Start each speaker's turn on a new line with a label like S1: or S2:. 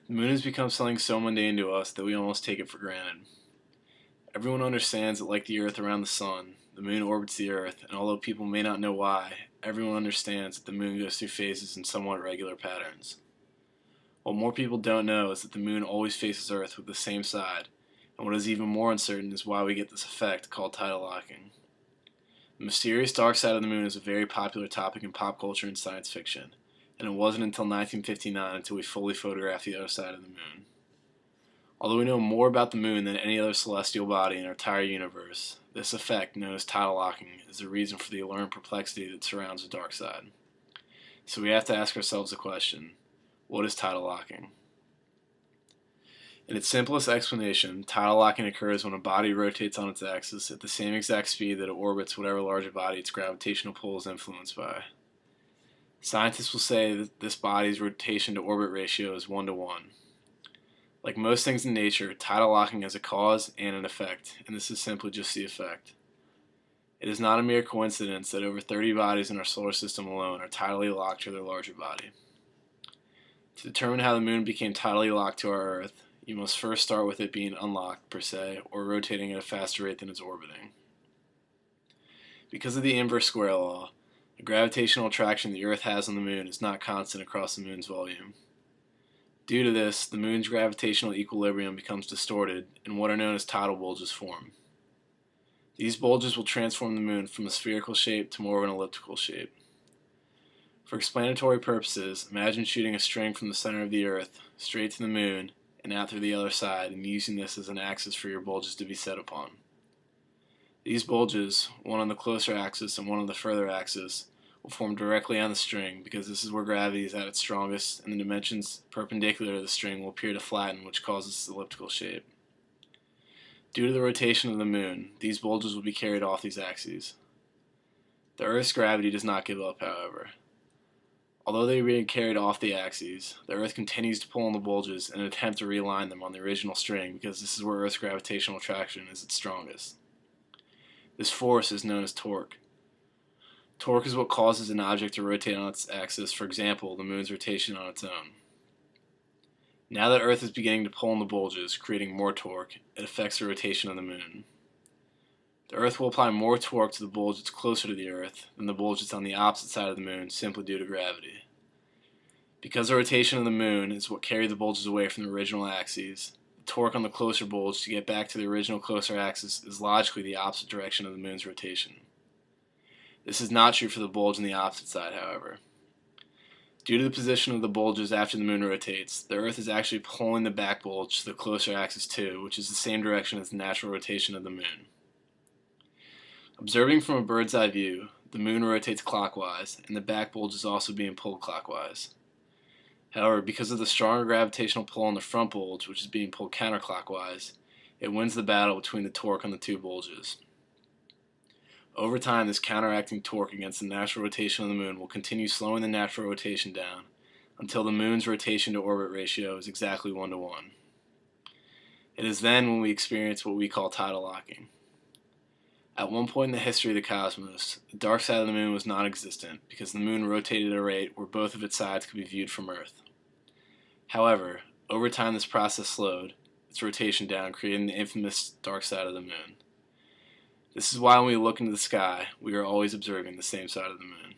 S1: The moon has become something so mundane to us that we almost take it for granted. Everyone understands that, like the Earth around the Sun, the moon orbits the Earth, and although people may not know why, everyone understands that the moon goes through phases in somewhat regular patterns. What more people don't know is that the moon always faces Earth with the same side, and what is even more uncertain is why we get this effect called tidal locking. The mysterious dark side of the moon is a very popular topic in pop culture and science fiction, and it wasn't until 1959 until we fully photographed the other side of the moon. Although we know more about the moon than any other celestial body in our entire universe, this effect, known as tidal locking, is the reason for the alluring perplexity that surrounds the dark side. So we have to ask ourselves the question, what is tidal locking? In its simplest explanation, tidal locking occurs when a body rotates on its axis at the same exact speed that it orbits whatever larger body its gravitational pull is influenced by. Scientists will say that this body's rotation to orbit ratio is 1 to 1. Like most things in nature, tidal locking has a cause and an effect, and this is simply just the effect. It is not a mere coincidence that over 30 bodies in our solar system alone are tidally locked to their larger body. To determine how the moon became tidally locked to our Earth, you must first start with it being unlocked, per se, or rotating at a faster rate than it's orbiting. Because of the inverse square law, the gravitational attraction the Earth has on the moon is not constant across the moon's volume. Due to this, the moon's gravitational equilibrium becomes distorted, and what are known as tidal bulges form. These bulges will transform the moon from a spherical shape to more of an elliptical shape. For explanatory purposes, imagine shooting a string from the center of the Earth straight to the moon and out through the other side, and using this as an axis for your bulges to be set upon. These bulges, one on the closer axis and one on the further axis, will form directly on the string because this is where gravity is at its strongest, and the dimensions perpendicular to the string will appear to flatten, which causes its elliptical shape. Due to the rotation of the moon, these bulges will be carried off these axes. The Earth's gravity does not give up, however. Although they are being carried off the axes, the Earth continues to pull on the bulges in an attempt to realign them on the original string because this is where Earth's gravitational attraction is its strongest. This force is known as torque. Torque is what causes an object to rotate on its axis, for example, the moon's rotation on its own. Now that Earth is beginning to pull on the bulges, creating more torque, it affects the rotation of the moon. The Earth will apply more torque to the bulge that's closer to the Earth than the bulge that's on the opposite side of the moon, simply due to gravity. Because the rotation of the moon is what carried the bulges away from the original axes, the torque on the closer bulge to get back to the original closer axis is logically the opposite direction of the moon's rotation. This is not true for the bulge on the opposite side, however. Due to the position of the bulges after the moon rotates, the Earth is actually pulling the back bulge to the closer axis too, which is the same direction as the natural rotation of the moon. Observing from a bird's eye view, the moon rotates clockwise, and the back bulge is also being pulled clockwise. However, because of the stronger gravitational pull on the front bulge, which is being pulled counterclockwise, it wins the battle between the torque on the two bulges. Over time, this counteracting torque against the natural rotation of the moon will continue slowing the natural rotation down until the moon's rotation to orbit ratio is exactly 1 to 1. It is then when we experience what we call tidal locking. At one point in the history of the cosmos, the dark side of the moon was non-existent because the moon rotated at a rate where both of its sides could be viewed from Earth. However, over time this process slowed its rotation down, creating the infamous dark side of the moon. This is why when we look into the sky, we are always observing the same side of the moon.